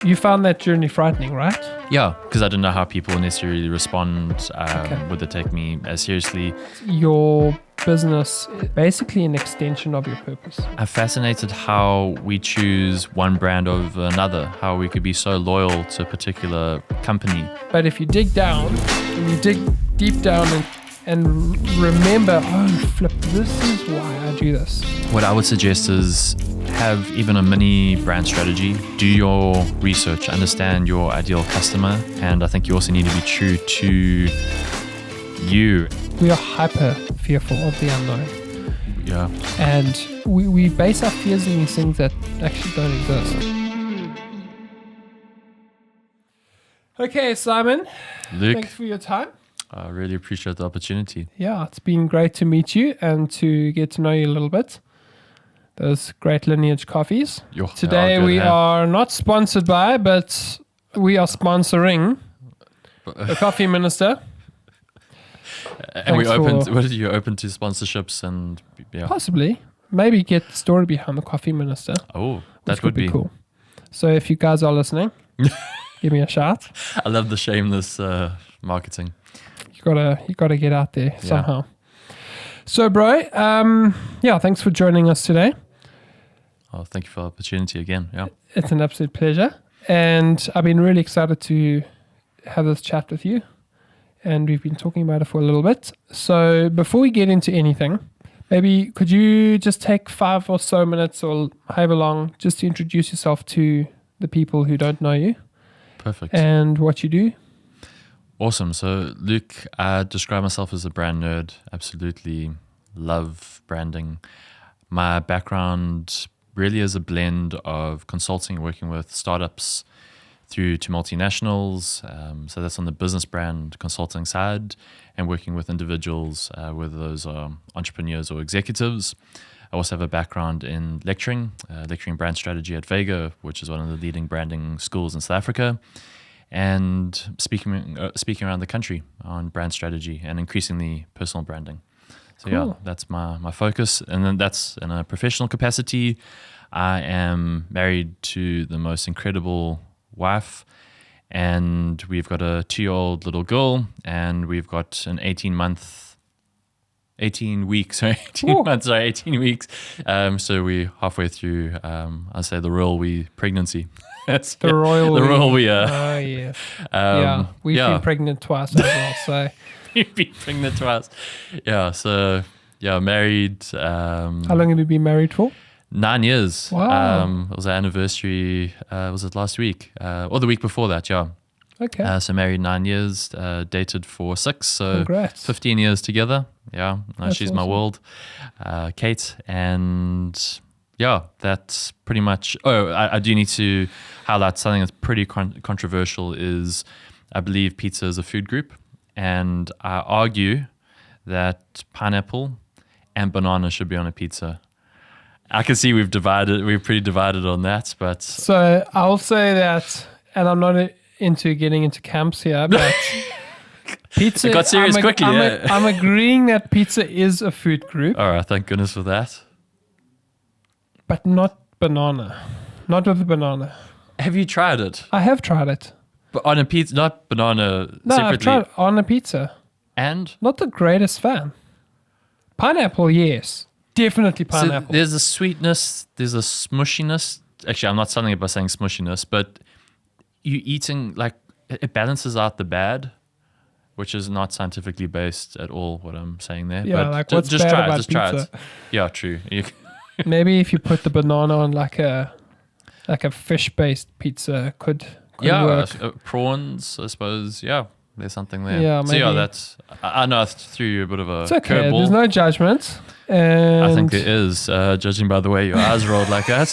You found that journey frightening, right? Yeah, because I didn't know how people necessarily respond. Would they take me as seriously? Your business is basically an extension of your purpose. I'm fascinated how we choose one brand over another, how we could be so loyal to a particular company. But if you dig down, and you dig deep down and remember, oh, flip, this is why I do this. What I would suggest is have even a mini brand strategy. Do your research, understand your ideal customer, and I think you also need to be true to you. We are hyper fearful of the unknown. Yeah. And we base our fears on these things that actually don't exist. Okay, Simon. Luke, Thanks for your time. I really appreciate the opportunity. Yeah, it's been great to meet you and to get to know you a little bit. Those great lineage coffees. Today we are not sponsored by, but we are sponsoring the Coffee Minister. And we open. What are you open to sponsorships and yeah? Possibly, maybe get the story behind the Coffee Minister. Oh, that would be cool. So if you guys are listening, give me a shout. I love the shameless marketing. You gotta get out there somehow. So, bro, thanks for joining us today. Oh, thank you for the opportunity again. Yeah, it's an absolute pleasure, and I've been really excited to have this chat with you. And we've been talking about it for a little bit. So, before we get into anything, maybe could you just take 5 or so minutes or however long just to introduce yourself to the people who don't know you? Perfect. And what you do? Awesome. So, Luke, I describe myself as a brand nerd. Absolutely love branding. My background really is a blend of consulting, working with startups through to multinationals. So that's on the business brand consulting side, and working with individuals, whether those are entrepreneurs or executives. I also have a background in lecturing brand strategy at Vega, which is one of the leading branding schools in South Africa, and speaking around the country on brand strategy and increasingly personal branding. So cool. Yeah, that's my focus. And then that's in a professional capacity. I am married to the most incredible wife, and we've got a 2-year-old little girl, and we've got an 18 weeks. So we're halfway through, I say the royal we pregnancy. The royal we. Oh, yeah. We've been pregnant twice as well, so. You've been pregnant twice. Yeah, so, married. How long have you been married for? 9 years. Wow. It was our anniversary, was it last week? Or the week before that, yeah. Okay. So married 9 years, dated for 6, so congrats. 15 years together. Yeah, she's awesome. My world, Kythe. And yeah, that's pretty much, I do need to highlight something that's pretty controversial is I believe pizza is a food group. And I argue that pineapple and banana should be on a pizza. I can see we're pretty divided on that, but... So I'll say that, and I'm not into getting into camps here, but pizza... It got serious quickly, I'm agreeing that pizza is a food group. All right, thank goodness for that. But not banana. Not with the banana. Have you tried it? I have tried it. But on a pizza, not banana separately? No, I've tried it on a pizza. And? Not the greatest fan. Pineapple, yes. Definitely pineapple. So there's a sweetness, there's a smushiness. Actually, I'm not selling it by saying smushiness, but you eating, like, it balances out the bad, which is not scientifically based at all, what I'm saying there. Yeah, but like what's just bad about try pizza? it. Yeah, true. Maybe if you put the banana on like a fish-based pizza could work. Prawns, I suppose. Yeah, there's something there. Yeah, maybe. So yeah, that's. I know I threw you a bit of a it's okay. curveball. There's no judgment. And I think there is, judging by the way your eyes rolled like that.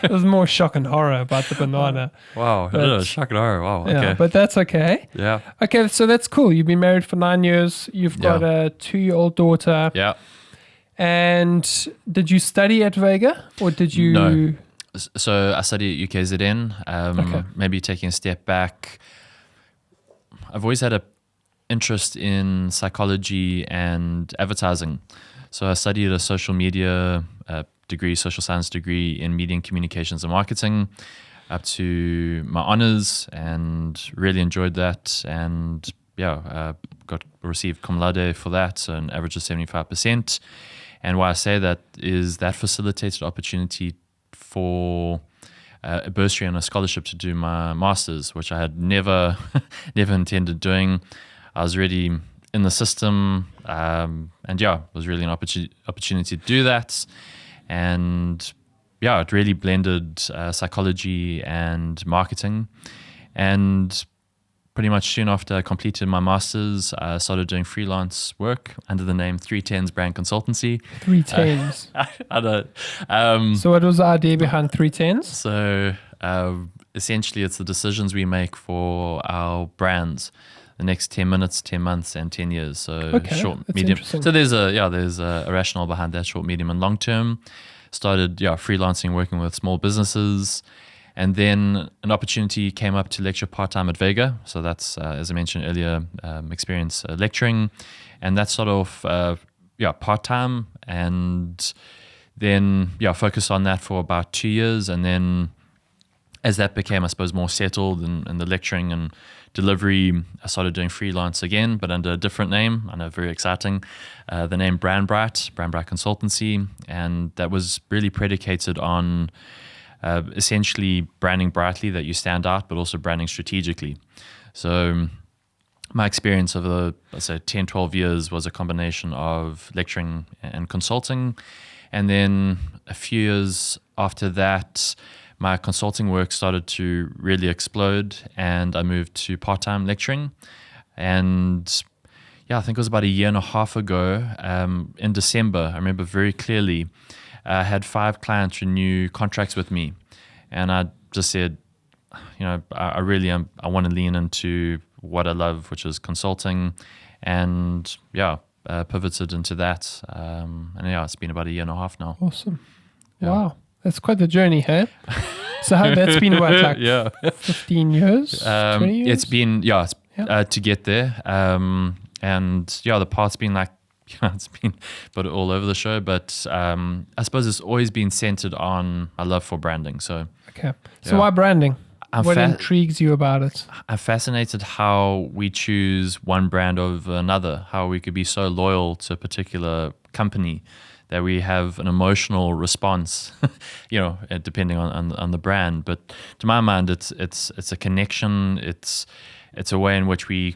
There's more shock and horror about the banana. Wow, shock and horror. Wow. Okay. Yeah, but that's okay. Yeah. Okay, so that's cool. You've been married for 9 years. You've got a 2-year-old daughter. Yeah. And did you study at Vega, or did you? No. So I studied at UKZN. Maybe taking a step back. I've always had an interest in psychology and advertising. So I studied a social media degree, social science degree in media and communications and marketing. up to my honors and really enjoyed that. And received cum laude for that, so an average of 75%. And why I say that is that facilitated opportunity for a bursary and a scholarship to do my master's, which I had never intended doing. I was already in the system, and it was really an opportunity to do that. And it really blended psychology and marketing. And pretty much soon after I completed my master's, I started doing freelance work under the name 310's Brand Consultancy. 310s. I don't. So what was the idea behind 310s? So essentially, it's the decisions we make for our brands. The next 10 minutes, 10 months, and 10 years. So short, that's medium. interesting. So there's a rationale behind that, short, medium, and long term. Started freelancing, working with small businesses, and then an opportunity came up to lecture part-time at Vega. So that's, as I mentioned earlier, experience lecturing, and that's sort of part-time, and then focused on that for about 2 years, and then as that became, I suppose, more settled in the lecturing and delivery, I started doing freelance again, but under a different name. I know, very exciting. The name Brand Bright Consultancy, and that was really predicated on essentially branding brightly, that you stand out, but also branding strategically. So my experience over the, let's say, 10, 12 years was a combination of lecturing and consulting. And then a few years after that, my consulting work started to really explode, and I moved to part-time lecturing. And I think it was about a year and a half ago, in December, I remember very clearly, I had 5 clients renew contracts with me. And I just said, I really am, I want to lean into what I love, which is consulting, and pivoted into that. And it's been about a year and a half now. Awesome. Yeah. Wow. That's quite the journey, hey? So that's been what, like 15 years? 20 years? It's been, to get there. And the path's been like, it's been but all over the show. But I suppose it's always been centered on my love for branding. So okay. So why branding? What I'm intrigues you about it? I'm fascinated how we choose one brand over another, how we could be so loyal to a particular company that we have an emotional response, depending on the brand. But to my mind, it's a connection. It's a way in which we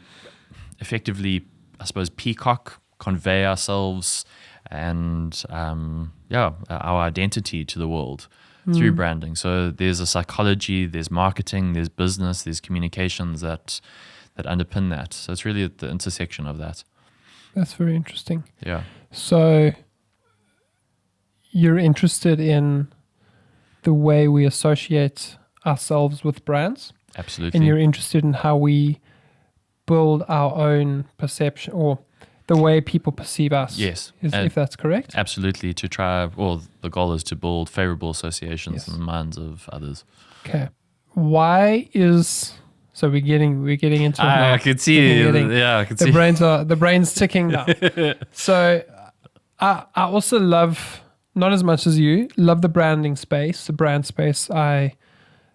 effectively, I suppose, peacock, convey ourselves and our identity to the world through branding. So there's a psychology, there's marketing, there's business, there's communications that underpin that. So it's really at the intersection of that. That's very interesting. Yeah. So you're interested in the way we associate ourselves with brands? Absolutely. And you're interested in how we build our own perception, or the way people perceive us? Yes. If that's correct? Absolutely. The goal is to build favorable associations in the minds of others. Okay. Why is... So we're getting into it now. I could see it. I could see the brain's ticking now. So I also love, not as much as you, love the branding space, the brand space. I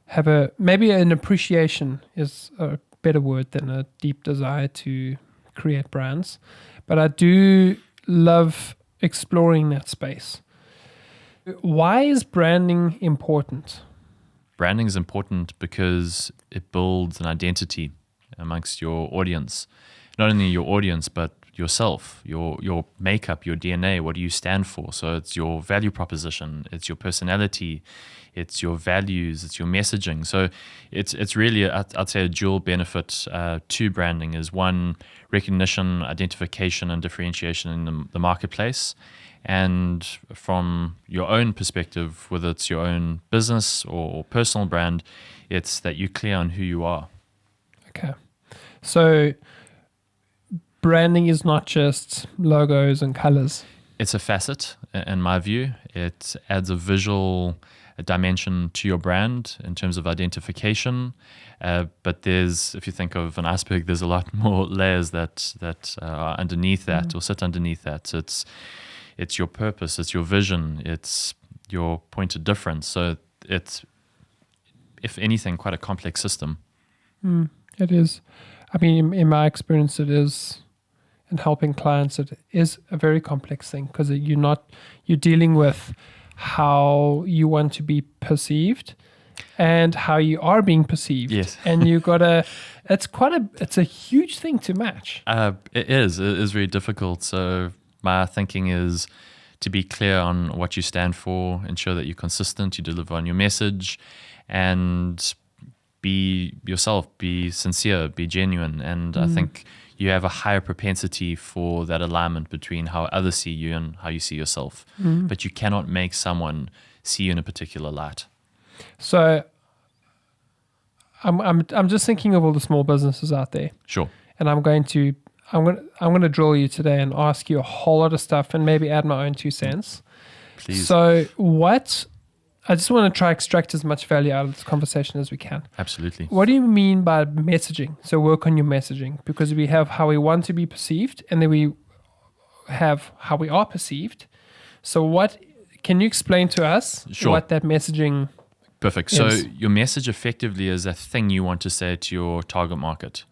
have maybe an appreciation is a better word than a deep desire to create brands. But I do love exploring that space. Why is branding important? Branding is important because it builds an identity amongst your audience. Not only your audience, but yourself, your makeup, your DNA. What do you stand for? So it's your value proposition, it's your personality, it's your values, it's your messaging. So it's really, I'd say, a dual benefit to branding is one, recognition, identification, and differentiation in the marketplace. And from your own perspective, whether it's your own business or personal brand, it's that you're clear on who you are. Okay. So branding is not just logos and colors. It's a facet, in my view. It adds a visual dimension to your brand in terms of identification. But if you think of an iceberg, there's a lot more layers that are underneath that or sit underneath that. It's your purpose, it's your vision, it's your point of difference. So if anything, quite a complex system. It is. I mean, in my experience, it is. And helping clients, it is a very complex thing because you're dealing with how you want to be perceived and how you are being perceived. Yes. And it's a huge thing to match. It is very difficult. So my thinking is to be clear on what you stand for, ensure that you're consistent, you deliver on your message, and be yourself, be sincere, be genuine. And I think you have a higher propensity for that alignment between how others see you and how you see yourself. But you cannot make someone see you in a particular light. So I'm just thinking of all the small businesses out there. Sure. And I'm going to drill you today and ask you a whole lot of stuff and maybe add my own 2 cents. Please. So I just want to try extract as much value out of this conversation as we can. Absolutely. What do you mean by messaging? So work on your messaging, because we have how we want to be perceived and then we have how we are perceived. So can you explain to us what that messaging Perfect. is? So your message effectively is a thing you want to say to your target market.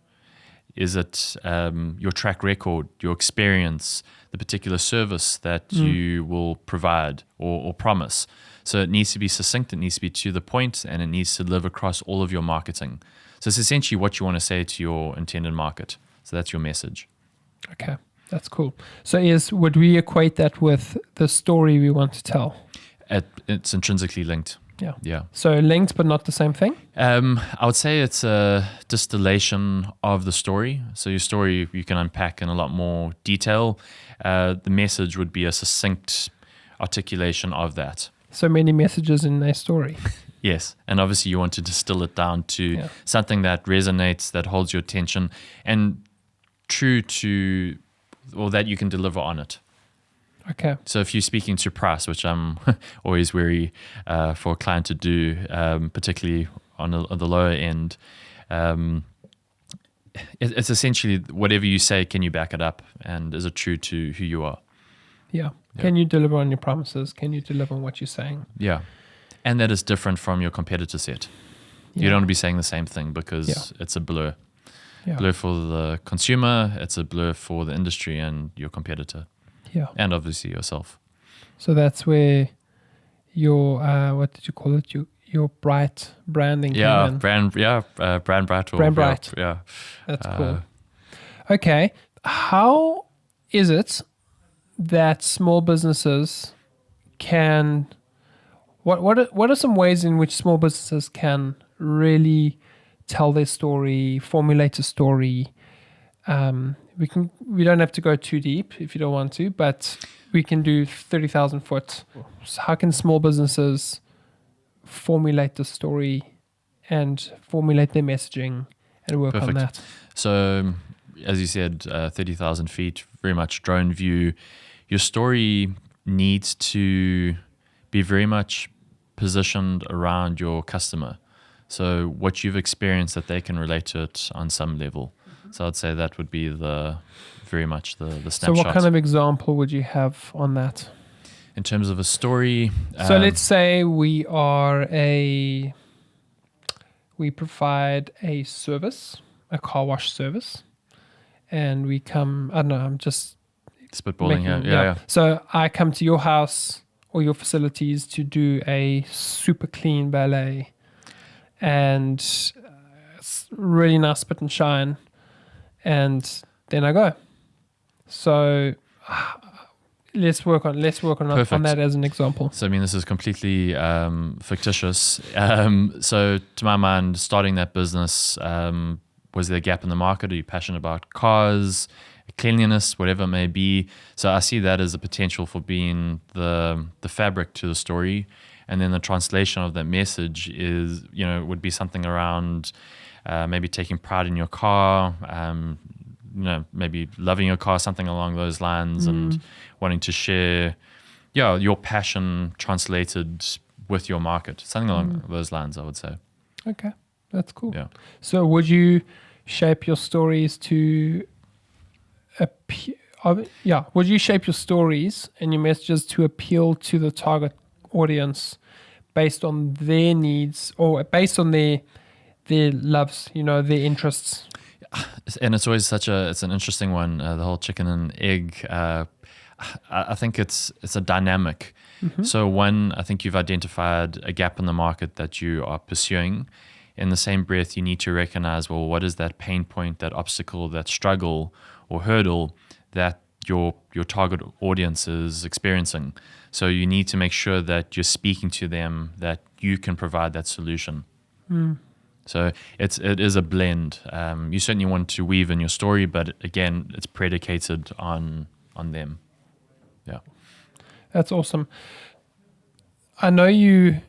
Is it your track record, your experience, the particular service that you will provide or promise? So it needs to be succinct, it needs to be to the point, and it needs to live across all of your marketing. So it's essentially what you want to say to your intended market. So that's your message. Okay, that's cool. So would we equate that with the story we want to tell? It's intrinsically linked. Yeah. So linked, but not the same thing? I would say it's a distillation of the story. So your story you can unpack in a lot more detail. The message would be a succinct articulation of that. So many messages in a story. Yes. And obviously you want to distill it down to something that resonates, that holds your attention, and true to, or that you can deliver on it. Okay. So if you're speaking to price, which I'm always wary for a client to do, particularly on the lower end, it's essentially whatever you say, can you back it up? And is it true to who you are? Yeah. Can you deliver on your promises? Can you deliver on what you're saying? Yeah. And that is different from your competitor set. Yeah. You don't want to be saying the same thing because it's a blur. Yeah. Blur for the consumer, it's a blur for the industry and your competitor. Yeah. And obviously yourself. So that's where your, what did you call it? Your bright branding. Brand bright. Brand bright. Yeah. That's cool. Okay. How is it that small businesses can, what are some ways in which small businesses can really tell their story, formulate a story? We don't have to go too deep if you don't want to, but we can do 30,000 foot. So how can small businesses formulate the story and formulate their messaging and work on that? So, as you said, 30,000 feet, very much drone view. Your story needs to be very much positioned around your customer. So what you've experienced, that they can relate to it on some level. So I'd say that would be very much the snapshot. So what kind of example would you have on that? In terms of a story? So let's say we provide a service, a car wash service, and we come, I don't know, I'm just spitballing here. Yeah. So I come to your house or your facilities to do a super clean ballet, and it's really nice spit and shine, and then I go. So let's work on that as an example. So I mean, this is completely fictitious. So to my mind, starting that business, was there a gap in the market? Are you passionate about cars, cleanliness, whatever it may be? So I see that as a potential for being the fabric to the story, and then the translation of that message is, would be something around maybe taking pride in your car, maybe loving your car, something along those lines, and wanting to share, your passion translated with your market, something along those lines, I would say. Okay, that's cool. Yeah. So would you shape your stories to would you shape your stories and your messages to appeal to the target audience based on their needs or based on their loves, their interests. And it's always it's an interesting one, the whole chicken and egg. I think it's a dynamic. So one, I think you've identified a gap in the market that you are pursuing. In the same breath, you need to recognize, well, what is that pain point, that obstacle, that struggle or hurdle that your target audience is experiencing. So you need to make sure that you're speaking to them, that you can provide that solution. So it is a blend. You certainly want to weave in your story, but again, it's predicated on them. Yeah, that's awesome. I know you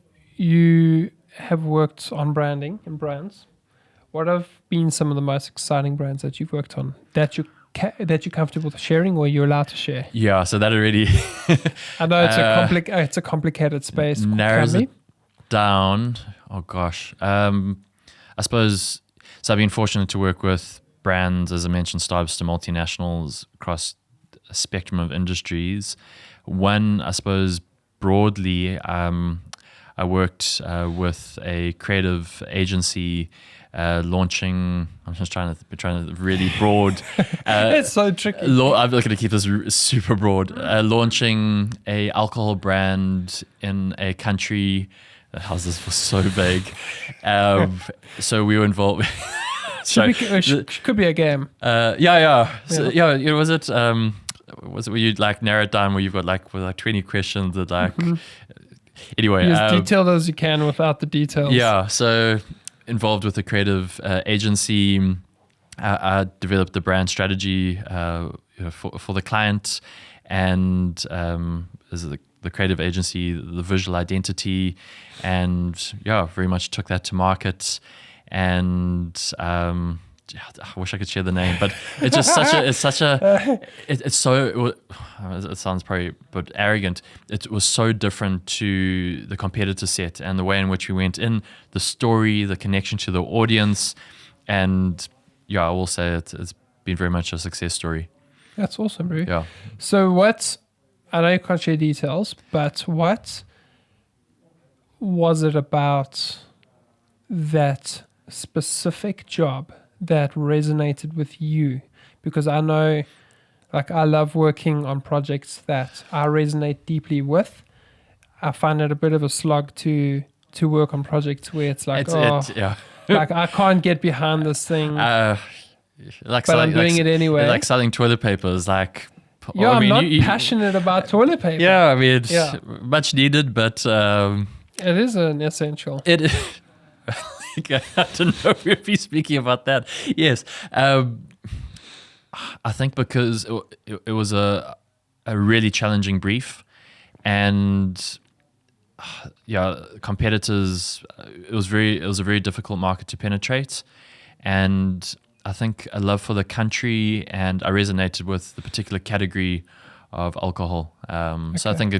have worked on branding and brands. What have been some of the most exciting brands that you've worked on that you're comfortable sharing, or you're allowed to share? Yeah, so that already. I know it's a complicated space. Narrows it down. Oh gosh, I suppose. So I've been fortunate to work with brands, as I mentioned, startups to multinationals across a spectrum of industries. One, I suppose, broadly, I worked with a creative agency launching. I'm just trying to really broad. It's so tricky. I'm looking to keep this super broad. Launching a alcohol brand in a country. How's this so vague? So we were involved. Could be a game. Yeah. So, yeah. Was it? Was it where you like narrow it down? Where you've got like 20 questions that like. Anyway, as detailed as you can without the details. Yeah. So involved with a creative agency, I developed the brand strategy for the client, and as the creative agency, the visual identity, and very much took that to market. And I wish I could share the name, but it's just it sounds probably a bit arrogant. It was so different to the competitor set and the way in which we went in, the story, the connection to the audience. And I will say it's been very much a success story. That's awesome, bro. Yeah. So I know you can't share details, but what was it about that specific job that resonated with you? Because I know, I love working on projects that I resonate deeply with. I find it a bit of a slog to work on projects where it's like, I can't get behind this thing, but I'm doing it anyway. Like selling toilet paper is like. Yeah, I'm not passionate about toilet paper. Yeah, I mean, it's much needed, but it is an essential. It is. I don't know if you're speaking about that. Yes. I think because it was a really challenging brief, and competitors, it was a very difficult market to penetrate, and I think a love for the country, and I resonated with the particular category of alcohol. So I think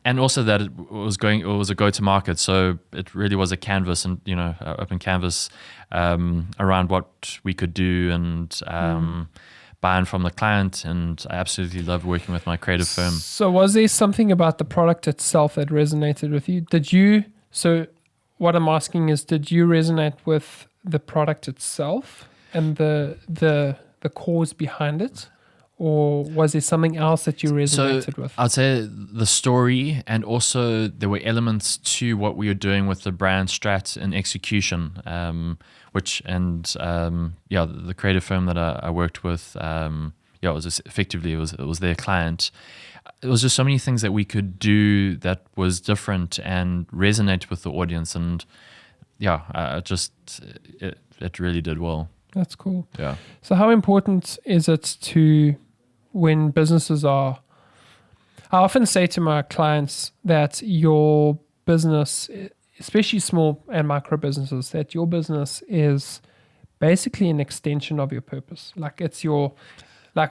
and also that it was a go-to-market, so it really was a canvas, and open canvas around what we could do, and buy-in from the client. And I absolutely love working with my creative firm. So was there something about the product itself that resonated with you? So what I'm asking is, did you resonate with the product itself and the cause behind it? Or was there something else that you resonated with? I'd say the story, and also there were elements to what we were doing with the brand strat and execution, the creative firm that I worked with, it was their client. It was just so many things that we could do that was different and resonate with the audience, and it really did well. That's cool. Yeah. So how important is it when businesses I often say to my clients that your business, especially small and micro businesses, that your business is basically an extension of your purpose.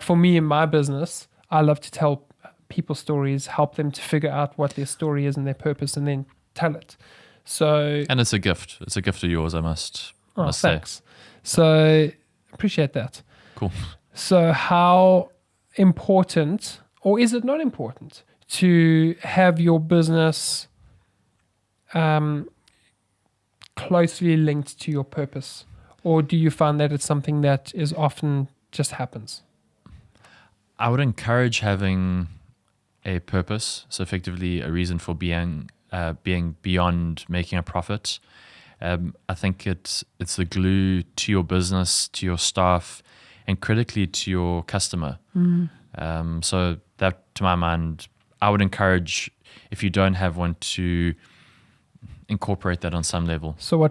For me in my business, I love to tell people stories, help them to figure out what their story is and their purpose, and then tell it. So, and it's a gift. It's a gift of yours, I must thanks. say. So appreciate that. Cool. So how important, or is it not important, to have your business closely linked to your purpose? Or do you find that it's something that is often just happens? I would encourage having a purpose, so effectively a reason for being beyond making a profit. I think it's the glue to your business, to your staff, and critically to your customer. So that, to my mind, I would encourage, if you don't have one, to incorporate that on some level. So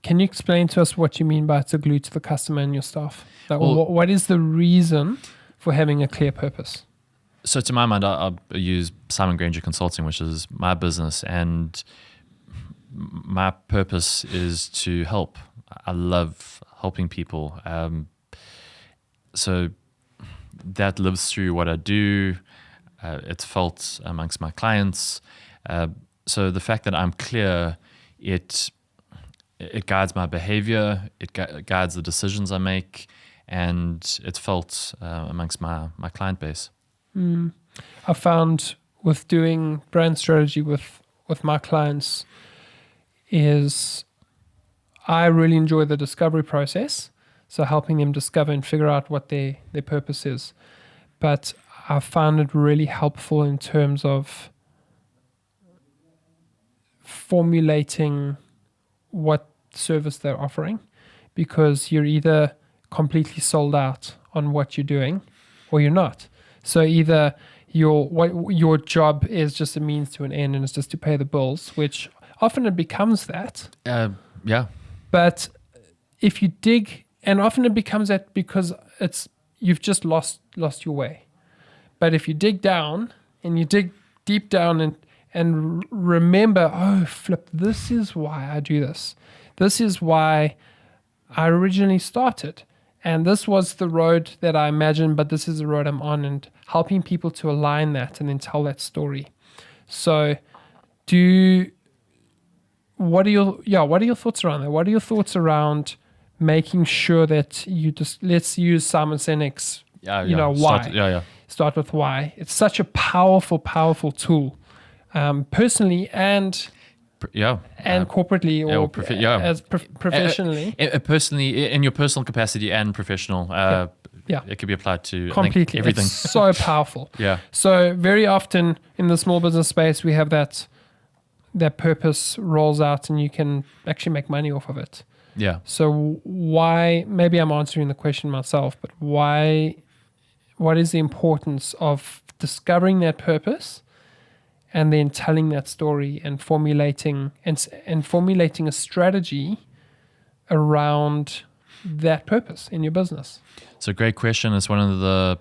can you explain to us what you mean by it's a glue to the customer and your staff? Like, what is the reason for having a clear purpose? So to my mind, I use Simon Granger Consulting, which is my business, and my purpose is to help. I love helping people. So that lives through what I do. It's felt amongst my clients. So the fact that I'm clear, it guides my behavior, it guides the decisions I make, and it's felt amongst my client base. I found with doing brand strategy with my clients is I really enjoy the discovery process. So helping them discover and figure out what their purpose is. But I found it really helpful in terms of formulating what service they're offering, because you're either completely sold out on what you're doing or you're not. So either your job is just a means to an end and it's just to pay the bills, which often it becomes that. Yeah. But if you dig, and often it becomes that because you've just lost your way. But if you dig down and you dig deep down and remember, oh, flip, this is why I do this. This is why I originally started. And this was the road that I imagined, but this is the road I'm on, and helping people to align that and then tell that story. So what are your thoughts around that? What are your thoughts around making sure that you just, let's use Simon Sinek's, why. Start with why. It's such a powerful, powerful tool, personally and corporately, or professionally. Personally, in your personal capacity and professional. It could be applied to completely everything. It's so powerful. Yeah. So very often in the small business space, we have that purpose rolls out, and you can actually make money off of it. Yeah. So why? Maybe I'm answering the question myself, but why? What is the importance of discovering that purpose, and then telling that story and formulating a strategy around that purpose in your business? It's a great question. It's one of the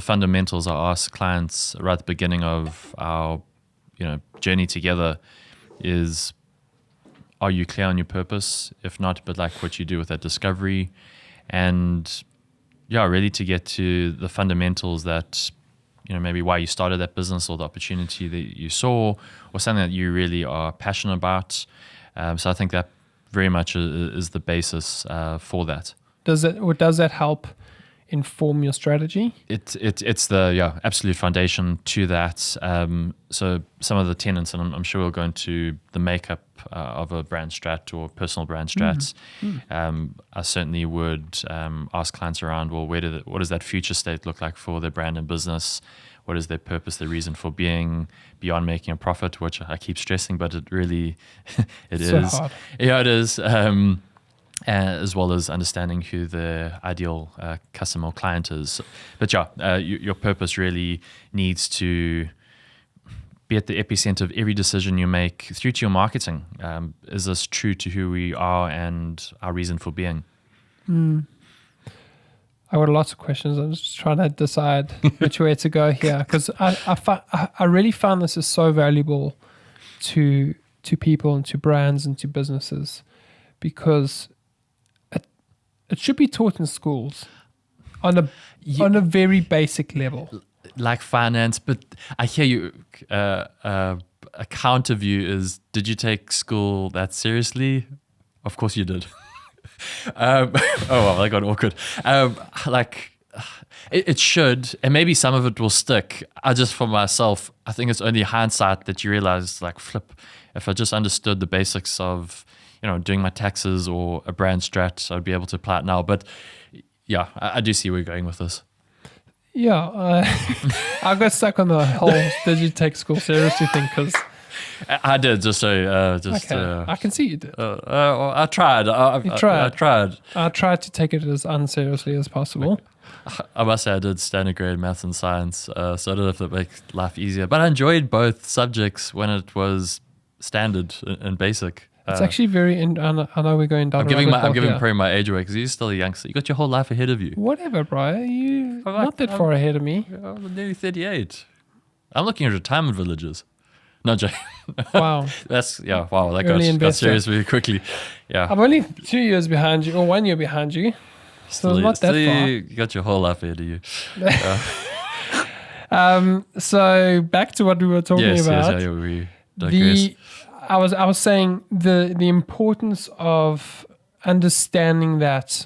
fundamentals I ask clients right at the beginning of our journey together is, are you clear on your purpose? If not, but like what you do with that discovery, and really to get to the fundamentals that, maybe why you started that business, or the opportunity that you saw, or something that you really are passionate about. So I think that very much is the basis for that. Does that help inform your strategy? It's the absolute foundation to that. So some of the tenets, and I'm sure we'll go into the makeup of a brand strat or personal brand strats. I certainly would ask clients around, well, what does that future state look like for their brand and business? What is their purpose, their reason for being, beyond making a profit, which I keep stressing, but it really, it is. So hard. Yeah, it is. As well as understanding who the ideal customer or client is. But your purpose really needs to be at the epicenter of every decision you make through to your marketing. Is this true to who we are and our reason for being? I got lots of questions. I'm just trying to decide which way to go here, because I really found this is so valuable to people and to brands and to businesses, because it should be taught in schools on a very basic level, like finance. But I hear you. A counter view is: did you take school that seriously? Of course you did. Oh well, that got awkward. It should, and maybe some of it will stick. For myself, I think it's only hindsight that you realize, like, flip, if I just understood the basics of, doing my taxes or a brand strat, I'd be able to apply it now. But yeah, I do see where you're going with this. Yeah, I got stuck on the whole did you take school seriously thing because I did, I can see you did. I tried. I tried. I tried to take it as unseriously as possible. I must say I did standard grade maths and science, so I don't know if that makes life easier. But I enjoyed both subjects when it was standard and basic. It's actually very. I know we're going down. I'm giving probably my age away because you're still a youngster. You got your whole life ahead of you. Whatever, Brian. You not that far ahead of me. I'm nearly 38. I'm looking at retirement villages. No joking. Wow. Wow. That got serious very quickly. Yeah. I'm only 2 years behind you, or 1 year behind you. So it's not that far. You got your whole life ahead of you. So back to what we were talking about. Yes, we digress. I was saying the importance of understanding that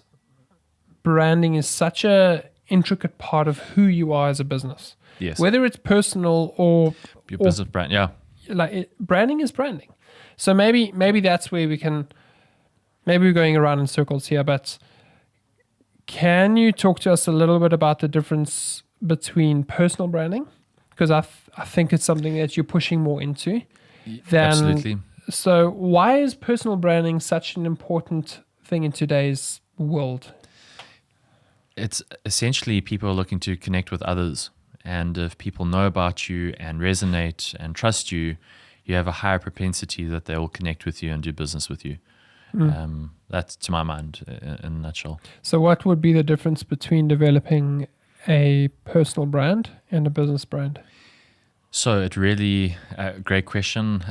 branding is such a intricate part of who you are as a business. Yes. Whether it's personal or your business brand, yeah. Branding is branding. So maybe that's where we can. Maybe we're going around in circles here, but can you talk to us a little bit about the difference between personal branding? Because I think it's something that you're pushing more into. Absolutely. So why is personal branding such an important thing in today's world? It's essentially people are looking to connect with others. And if people know about you and resonate and trust you, you have a higher propensity that they will connect with you and do business with you. That's, to my mind, in a nutshell. So what would be the difference between developing a personal brand and a business brand? So it really, great question.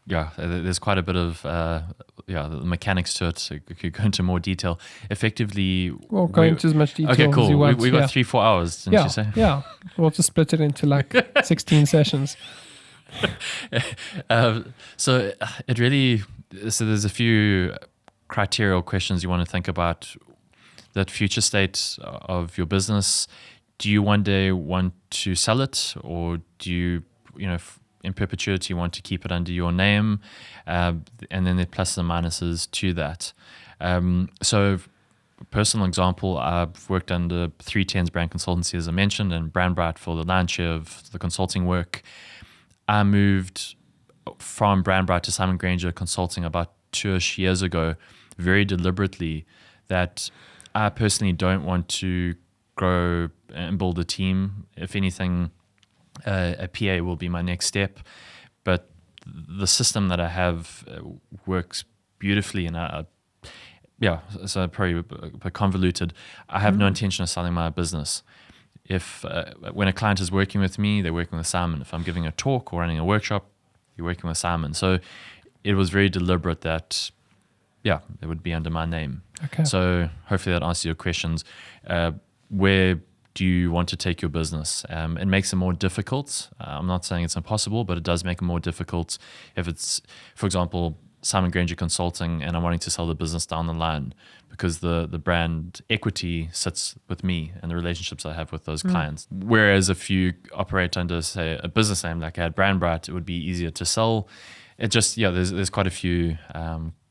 There's quite a bit of the mechanics to it. So we could go into more detail. Effectively, well, go into as much detail. Okay, cool. As you want. We got 3-4 hours, didn't you say? Yeah, we'll just split it into like 16 sessions. So it really. So there's a few criteria or questions you want to think about. That future state of your business. Do you one day want to sell it, or do you, in perpetuity want to keep it under your name? And then the pluses and minuses to that. So, personal example, I've worked under 310's brand consultancy, as I mentioned, and BrandBright for the lion's share of the consulting work. I moved from BrandBright to Simon Granger Consulting about 2-ish years ago, very deliberately, that I personally don't want to grow and build a team. If anything, a PA will be my next step. But the system that I have works beautifully, and so probably a bit convoluted. I have no intention of selling my business. If when a client is working with me, they're working with Simon. If I'm giving a talk or running a workshop, you're working with Simon. So it was very deliberate that, it would be under my name. Okay. So hopefully that answers your questions. Where do you want to take your business? It makes it more difficult. I'm not saying it's impossible, but it does make it more difficult if it's, for example, Simon Granger Consulting, and I'm wanting to sell the business down the line, because the brand equity sits with me and the relationships I have with those clients. Whereas if you operate under, say, a business name like I had BrandBright, it would be easier to sell. It just, there's quite a few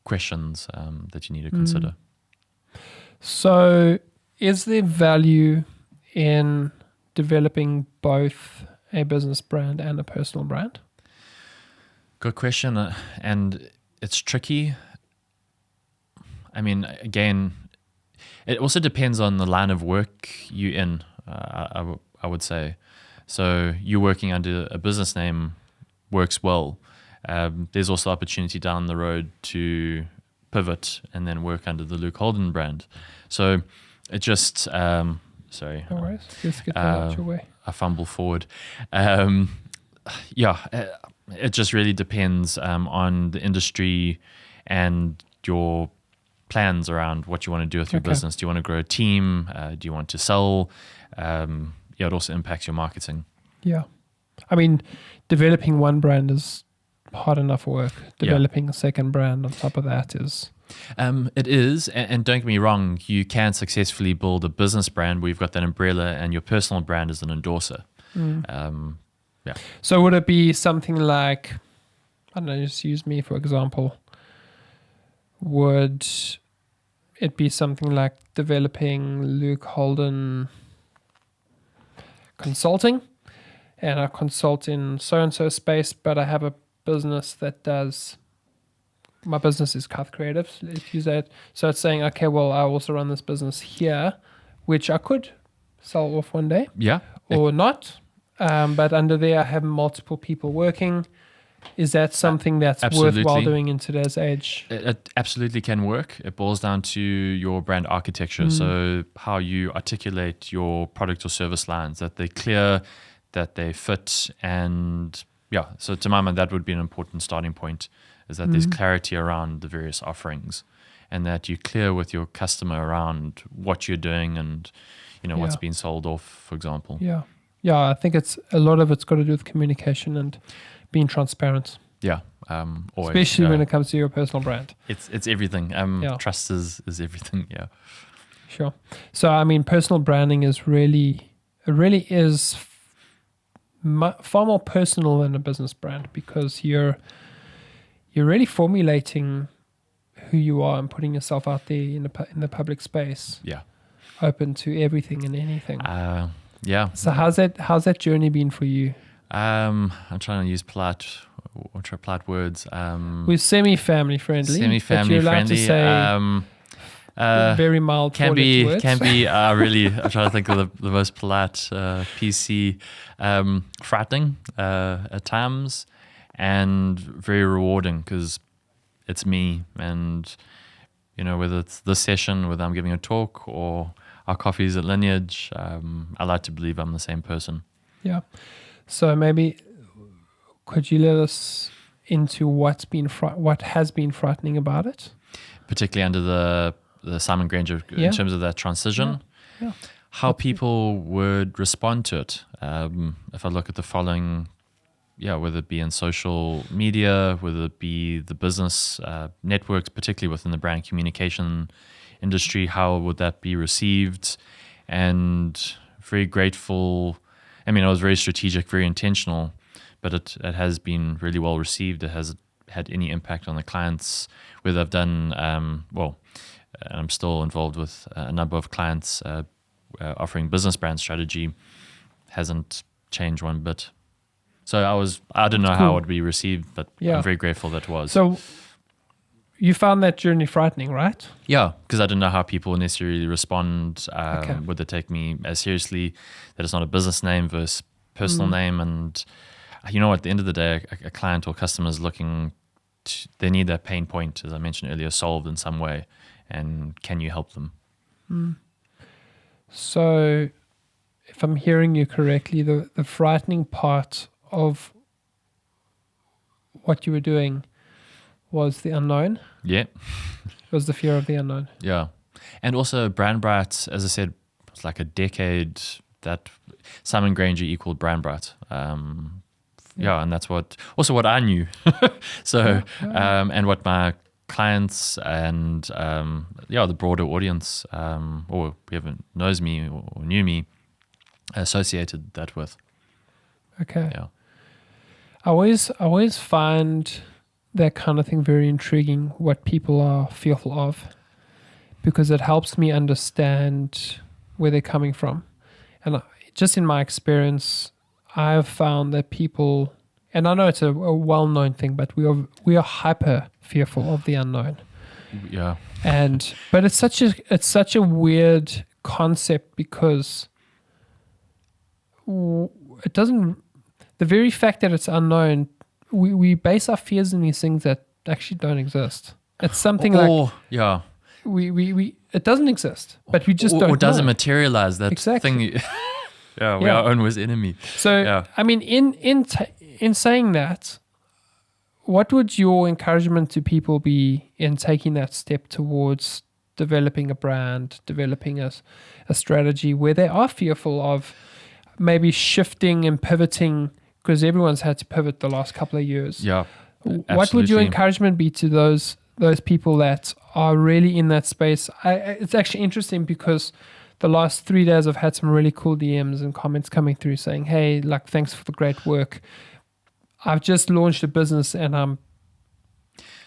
questions that you need to consider. So is there value in developing both a business brand and a personal brand? Good question. And it's tricky. I mean, again, it also depends on the line of work you're in, I would say. So you working under a business name works well. There's also opportunity down the road to pivot and then work under the Luke Holden brand. So it just, sorry. No worries. Just get that out your way. I fumble forward. It just really depends on the industry and your plans around what you want to do with your business. Do you want to grow a team? Do you want to sell? It also impacts your marketing. Yeah. I mean, developing one brand is hard enough work. Developing a second brand on top of that is... It is, and don't get me wrong, you can successfully build a business brand where you've got that umbrella and your personal brand is an endorser. Yeah. So would it be something like, I don't know, just use me for example. Would it be something like developing Luke Holden Consulting? And I consult in so-and-so space, but I have a business that does, my business is Kythe Creative, let's use that. So it's saying, okay, well, I also run this business here, which I could sell off one day. Yeah. Or not. But under there, I have multiple people working. Is that something that's Absolutely. worthwhile doing in today's age? It absolutely can work. It boils down to your brand architecture. So how you articulate your product or service lines, that they're clear, that they fit. And yeah, so to my mind, that would be an important starting point, is that there's clarity around the various offerings and that you're clear with your customer around what you're doing and, what's being sold off, for example. Yeah. Yeah, I think it's a lot of it's got to do with communication and being transparent. Yeah. Always, especially when it comes to your personal brand. It's everything. Trust is everything. Yeah. Sure. So, I mean, personal branding is really far more personal than a business brand, because you're really formulating who you are and putting yourself out there in the public space. Yeah. Open to everything and anything. Yeah. So how's that journey been for you? I'm trying to use polite words. We're semi-family friendly. Semi-family friendly. To say very mild. Can be. Really, I'm trying to think of the most polite PC. Frightening at times, and very rewarding because it's me, and whether it's this session, whether I'm giving a talk or our coffees at Lineage, I like to believe I'm the same person. Yeah. So maybe could you let us into what has been frightening about it? Particularly under the Simon Granger, in terms of that transition, how people would respond to it. If I look at the following, whether it be in social media, whether it be the business networks, particularly within the brand communication industry, how would that be received? And very grateful. I mean, I was very strategic, very intentional, but it has been really well received. It has had any impact on the clients, whether I've done, I'm still involved with a number of clients offering business brand strategy, hasn't changed one bit. So I don't know how it would be received, but I'm very grateful that it was. So you found that journey frightening, right? Yeah, because I didn't know how people necessarily respond. Would they take me as seriously that it's not a business name versus personal name? And at the end of the day, a client or customer is they need that pain point, as I mentioned earlier, solved in some way. And can you help them? So if I'm hearing you correctly, the frightening part of what you were doing was the unknown. Yeah. It was the fear of the unknown. Yeah. And also Brand Bright, as I said, it's like a decade that Simon Granger equaled Brand Bright. And that's what I knew. So, and what my clients and, the broader audience, or whoever knows me or knew me, associated that with. Okay. Yeah. I always find that kind of thing very intriguing, what people are fearful of, because it helps me understand where they're coming from. And just in my experience, I've found that people, and I know it's a well-known thing, but we are hyper fearful of the unknown. Yeah. But it's such a weird concept, because it doesn't, the very fact that it's unknown, we base our fears in these things that actually don't exist. It's something it doesn't exist, but we just don't know. Or doesn't materialize, that exactly. thing. We are our own worst enemy. So, I mean, in saying that, what would your encouragement to people be in taking that step towards developing a brand, developing a strategy where they are fearful of maybe shifting and pivoting, because everyone's had to pivot the last couple of years? Yeah. What would your encouragement be to those those people that are really in that space. It's actually interesting because the last 3 days I've had some really cool DMs and comments coming through saying, hey, like, thanks for the great work. I've just launched a business and I'm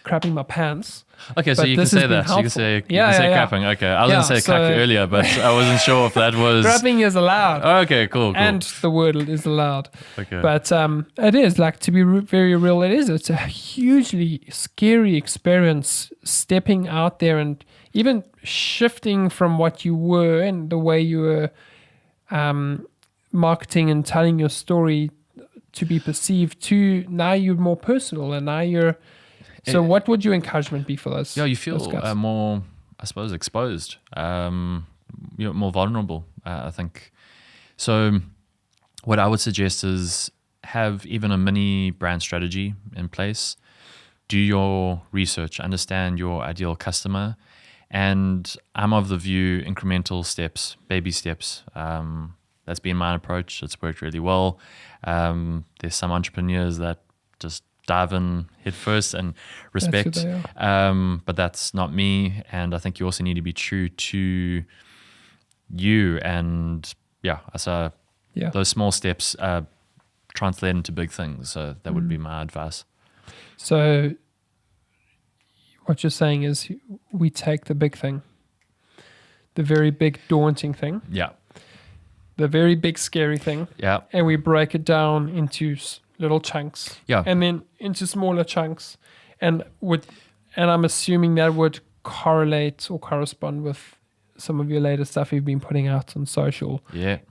crapping my pants. Okay, so you can say that. You can say crapping. Okay, I was going to say cack earlier, but I wasn't sure if that was... Crapping is allowed. Okay, cool. And the word is allowed. Okay. But it is, like, to be very real, it's a hugely scary experience stepping out there and even shifting from what you were and the way you were marketing and telling your story to be perceived to now you're more personal and now you're... So what would your encouragement be for those? Yeah, you feel more, I suppose, exposed, you're more vulnerable, I think. So what I would suggest is have even a mini brand strategy in place. Do your research, understand your ideal customer. And I'm of the view incremental steps, baby steps. That's been my approach. It's worked really well. There's some entrepreneurs that just dive in head first and respect, but that's not me. And I think you also need to be true to you. And those small steps translate into big things. So that would be my advice. So what you're saying is we take the big thing, the very big daunting thing, the very big scary thing, and we break it down into little chunks, and then into smaller chunks, and I'm assuming that would correlate or correspond with some of your latest stuff you've been putting out on social,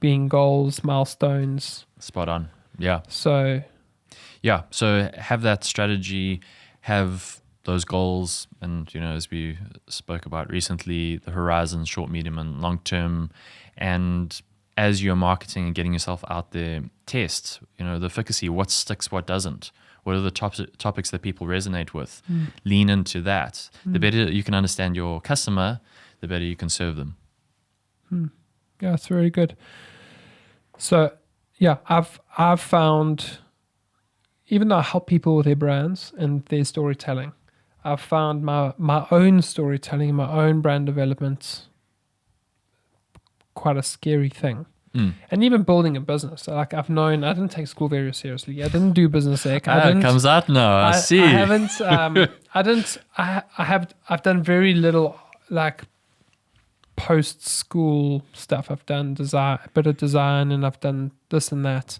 being goals, milestones. Spot on. So have that strategy, have those goals, and as we spoke about recently, the horizon, short, medium, and long term, and as you're marketing and getting yourself out there, test, the efficacy, what sticks, what doesn't. What are the topics that people resonate with? Lean into that. The better you can understand your customer, the better you can serve them. Yeah, that's very good. So, I've found, even though I help people with their brands and their storytelling, I've found my own storytelling, my own brand development quite a scary thing. And even building a business, like I didn't take school very seriously. I didn't do business ec. It comes out now. I see. I haven't. I've done very little like post school stuff. I've done a bit of design, and I've done this and that.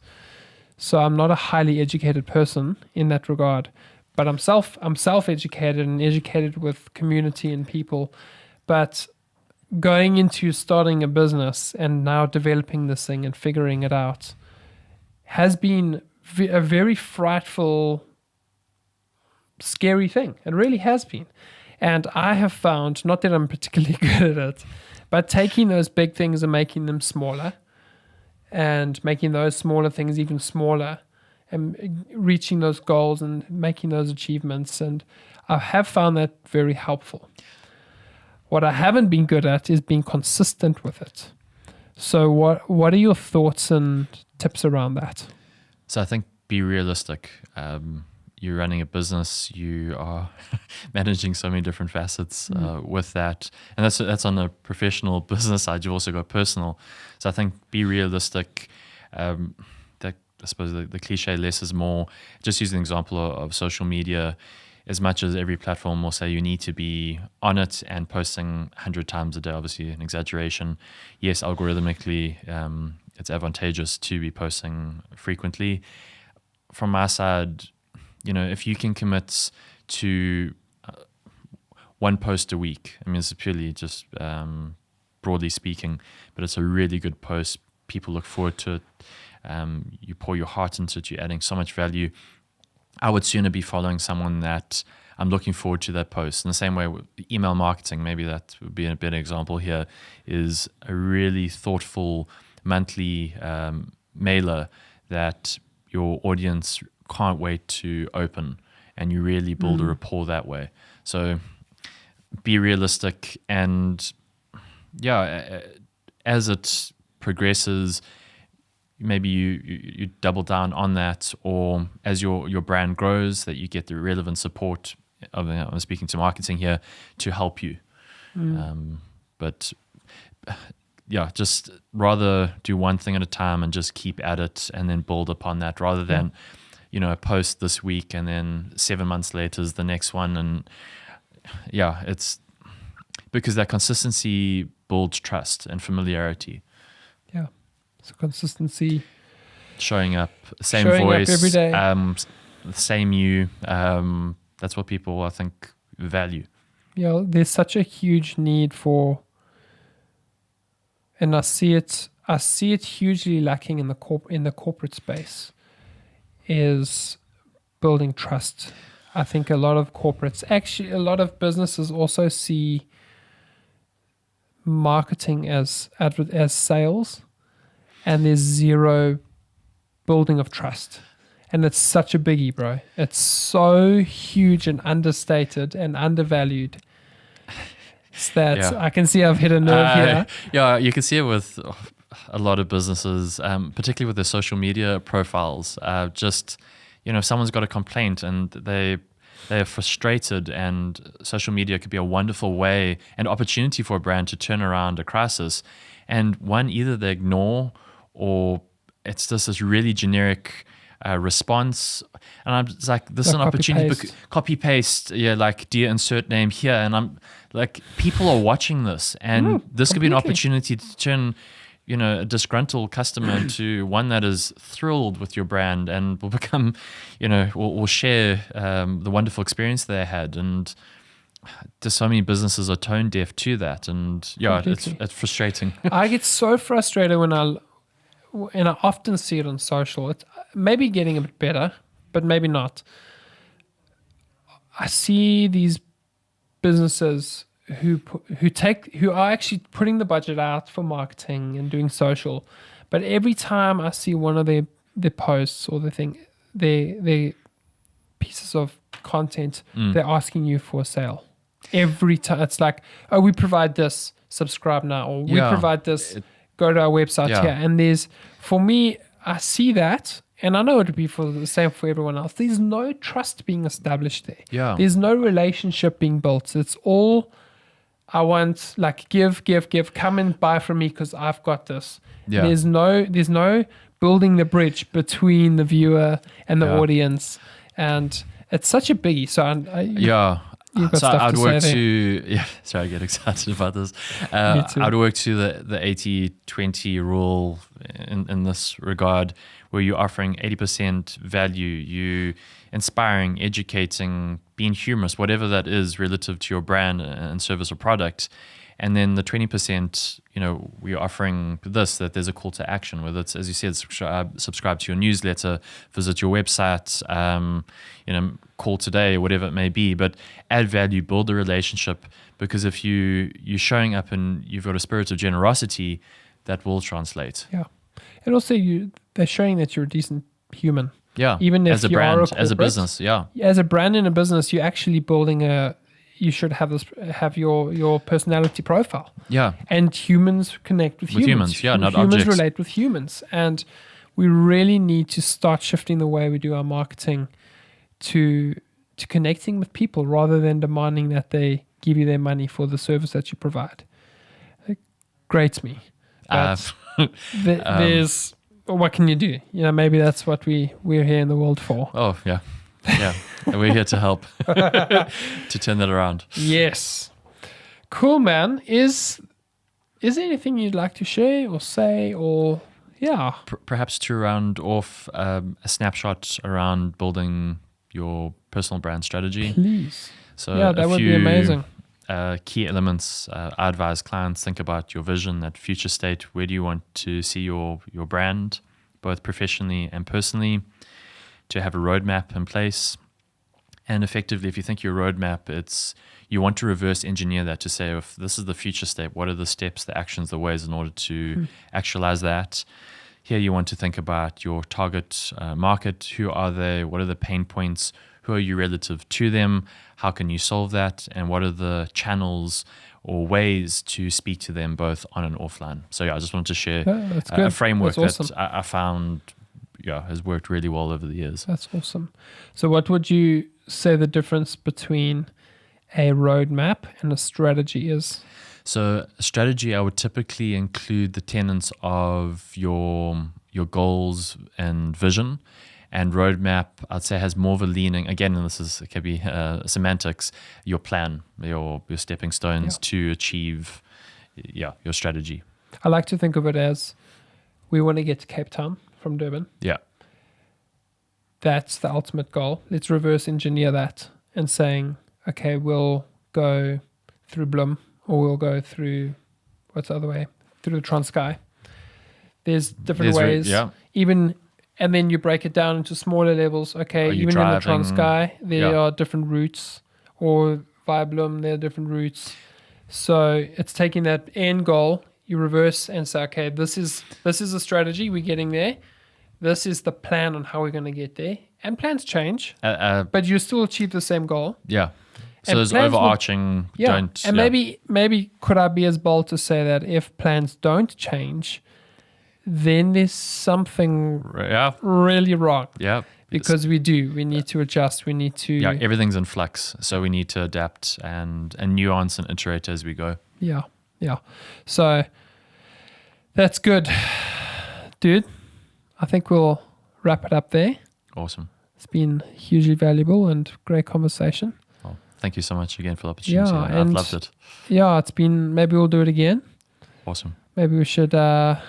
So I'm not a highly educated person in that regard. But I'm self-educated and educated with community and people. But going into starting a business and now developing this thing and figuring it out has been a very frightful, scary thing. It really has been. And I have found, not that I'm particularly good at it, but taking those big things and making them smaller and making those smaller things even smaller and reaching those goals and making those achievements. And I have found that very helpful. What I haven't been good at is being consistent with it. So what are your thoughts and tips around that? So I think be realistic. You're running a business. You are managing so many different facets with that. And that's on a professional business side. You've also got personal. So I think be realistic. I suppose the cliche, less is more. Just use an example of social media. As much as every platform will say you need to be on it and posting 100 times a day, obviously an exaggeration. Yes, algorithmically, it's advantageous to be posting frequently. From my side, if you can commit to one post a week, I mean, it's purely just broadly speaking, but it's a really good post. People look forward to it. You pour your heart into it. You're adding so much value. I would sooner be following someone that I'm looking forward to that post. In the same way with email marketing, maybe that would be a better example here, is a really thoughtful monthly mailer that your audience can't wait to open, and you really build a rapport that way. So be realistic, and as it progresses, maybe you double down on that, or as your brand grows, that you get the relevant support I'm speaking to marketing here, to help you. But yeah, just rather do one thing at a time and just keep at it and then build upon that, rather than, a post this week and then 7 months later is the next one. And yeah, it's because that consistency builds trust and familiarity. Yeah. So consistency. Showing up, same Showing voice, up every day. Same you. That's what people, I think, value. Yeah, there's such a huge need for, and I see it hugely lacking in the corporate space, is building trust. I think a lot of corporates, actually a lot of businesses also see marketing as sales, and there's zero building of trust. And it's such a biggie, bro. It's so huge and understated and undervalued. It's that I can see I've hit a nerve here. Yeah, you can see it with a lot of businesses, particularly with their social media profiles. Just, if someone's got a complaint and they're frustrated, and social media could be a wonderful way and opportunity for a brand to turn around a crisis. And either they ignore, or it's just this really generic response, and I'm just like, this is an opportunity. Copy paste, like dear insert name here, and I'm like, people are watching this, and this could be an opportunity to turn, a disgruntled customer into one that is thrilled with your brand and will become, will share the wonderful experience they had. And just so many businesses are tone deaf to that, and it's frustrating. I get so frustrated when I often see it on social. It's maybe getting a bit better, but maybe not. I see these businesses who are actually putting the budget out for marketing and doing social, but every time I see one of their posts or their pieces of content, they're asking you for a sale. Every time it's like, oh, we provide this, subscribe now, or we provide this, go to our website here. And for me, I see that, and I know it would be for the same for everyone else. There's no trust being established there. Yeah. There's no relationship being built. It's all, I want, like, give, come and buy from me because I've got this. Yeah. There's no building the bridge between the viewer and the audience, and it's such a biggie. So you've got stuff I'd to work say there. Sorry, I get excited about this. Me too. I'd work to the 80-20 rule in this regard, where you're offering 80% value, you inspiring, educating, being humorous, whatever that is relative to your brand and service or product. And then the 20%, we're offering this, that there's a call to action, whether it's, as you said, subscribe to your newsletter, visit your website, call today, whatever it may be, but add value, build a relationship, because if you're showing up and you've got a spirit of generosity, that will translate. Yeah. And also they're showing that you're a decent human. Yeah. Even if as a you brand, are a corporate, as a business, yeah. As a brand in a business, you're actually building you should have your personality profile. Yeah. And humans connect with humans. Not humans objects. Humans relate with humans. And we really need to start shifting the way we do our marketing to connecting with people, rather than demanding that they give you their money for the service that you provide. It grates me. But there's, what can you do? Maybe that's what we're here in the world for. Oh, yeah. Yeah. And we're here to help to turn that around. Yes. Cool, man. Is there anything you'd like to share or say, or perhaps to round off a snapshot around building your personal brand strategy? Please. So that would be amazing. Key elements. I advise clients, think about your vision, that future state. Where do you want to see your brand, both professionally and personally? To have a roadmap in place. And effectively, if you think your roadmap, you want to reverse engineer that to say, if this is the future state, what are the steps, the actions, the ways in order to actualize that? Here you want to think about your target market. Who are they? What are the pain points? Who are you relative to them? How can you solve that? And what are the channels or ways to speak to them both on and offline? So I just wanted to share a framework that I found has worked really well over the years. That's awesome. So what would you say the difference between a roadmap and a strategy is? So strategy, I would typically include the tenets of your goals and vision. And roadmap, I'd say, has more of a leaning. Again, and it can be semantics. Your plan, your stepping stones to achieve, your strategy. I like to think of it as we want to get to Cape Town from Durban. Yeah. That's the ultimate goal. Let's reverse engineer that and saying, okay, we'll go through Bloem, or we'll go through, what's the other way? Through the Transkei. There's different ways. Even, and then you break it down into smaller levels. Okay, even driving? In the Transkei, there are different routes, or via Bloem, there are different routes. So it's taking that end goal, you reverse and say, okay, this is a strategy, we're getting there. This is the plan on how we're going to get there. And plans change, but you still achieve the same goal. Yeah. So there's overarching. Maybe could I be as bold to say that if plans don't change, then there's something really wrong. Yeah. Because we need to adjust. We need to. Yeah, everything's in flux. So we need to adapt and nuance and iterate as we go. Yeah. Yeah. So that's good. Dude, I think we'll wrap it up there. Awesome. It's been hugely valuable and great conversation. Well, thank you so much again for the opportunity. Yeah, I've loved it. Yeah, it's been, maybe we'll do it again. Awesome. Maybe we should, have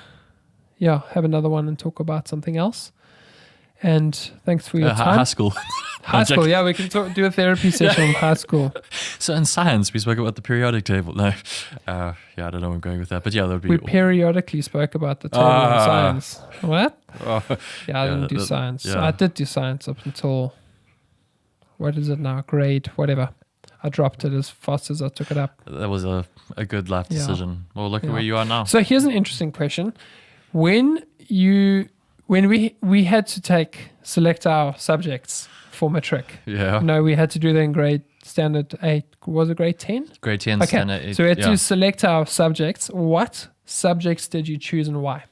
another one and talk about something else. And thanks for your time. High school. High school, yeah, we can do a therapy session in high school. So in science, we spoke about the periodic table. No, I don't know where I'm going with that, but yeah, that would be. We periodically spoke about the table in science. What? Yeah, I didn't do science. Yeah. I did do science up until, what is it now? Grade, whatever. I dropped it as fast as I took it up. That was a good life decision. Well, look at where you are now. So here's an interesting question. When we had to select our subjects for matric. Yeah. No, we had to do that in grade standard 8. Was it grade 10? Grade 10, okay. Standard 8. So we had to select our subjects. What subjects did you choose and why?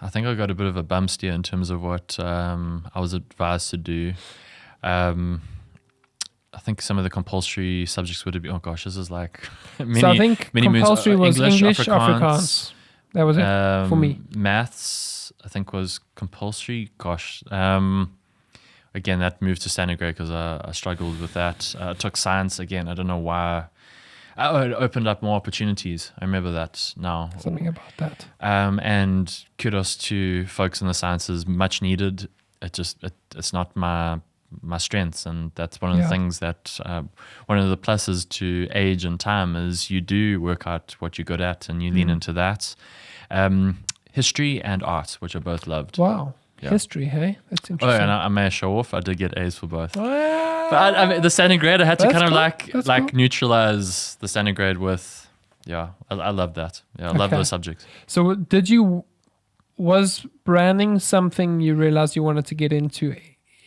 I think I got a bit of a bum steer in terms of what I was advised to do. I think some of the compulsory subjects would have been, oh gosh, this is like many, so I think many compulsory was English, Afrikaans. Afrikaans. That was it for me. Maths, I think, was compulsory. Gosh. Again, that moved to standard grade because I struggled with that. I took science again. I don't know why. It opened up more opportunities. I remember that now. Something about that. And kudos to folks in the sciences, much needed. It's not my strengths, and that's one of the things that one of the pluses to age and time is you do work out what you're good at and you lean into that. History and art, which I both loved. Wow. Yeah. History, hey? That's interesting. Oh, and I may show off. I did get A's for both. But I mean, the standard grade, I had to kind of cool. Neutralize the standard grade with, I love that. Yeah, I love those subjects. So was branding something you realized you wanted to get into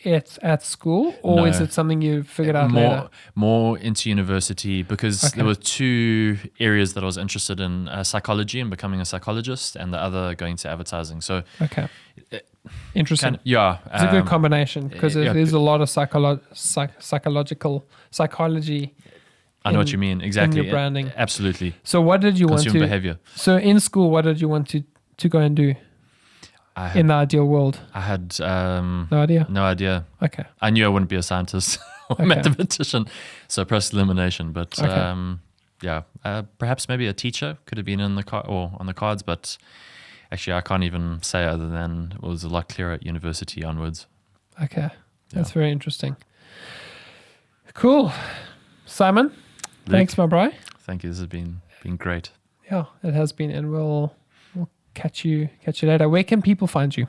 at school, or No. is it something you figured out later? More into university, because there were two areas that I was interested in: psychology and becoming a psychologist, and the other going to advertising. So interesting. It's a good combination because there's a lot of psychology. I know what you mean, exactly. In your branding, absolutely. So what did you Consumer behavior. So in school, what did you want to go and do? In the ideal world, I had no idea. No idea. Okay. I knew I wouldn't be a scientist or a mathematician, so process elimination. But perhaps maybe a teacher could have been on the cards. But actually, I can't even say other than it was a lot clearer at university onwards. Okay, that's very interesting. Cool, Simon. Luke, thanks, my bro. Thank you. This has been great. Yeah, it has been, and we'll catch you later. Where can people find you?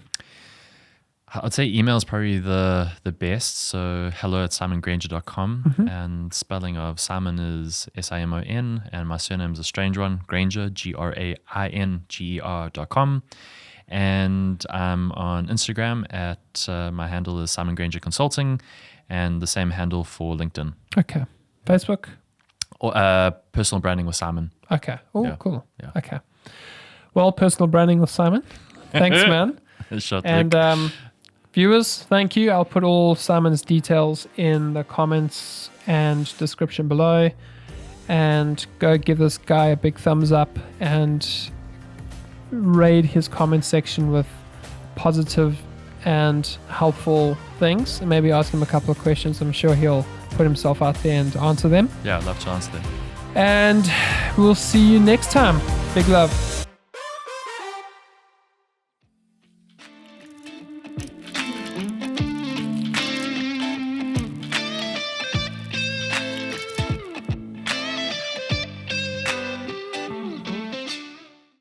I'd say email is probably the best. So hello@simongranger.com, and spelling of Simon is SIMON, and my surname is a strange one, Granger, GRAINGER.com. And I'm on Instagram at my handle is Simon Granger Consulting, and the same handle for LinkedIn. Okay. Facebook? Or personal branding with Simon. Okay. Oh, cool. Yeah. Okay. Well, personal branding with Simon. Thanks, man. Shut and viewers, thank you. I'll put all Simon's details in the comments and description below. And go give this guy a big thumbs up and raid his comment section with positive and helpful things. And maybe ask him a couple of questions. I'm sure he'll put himself out there and answer them. Yeah, I'd love to answer them. And we'll see you next time. Big love.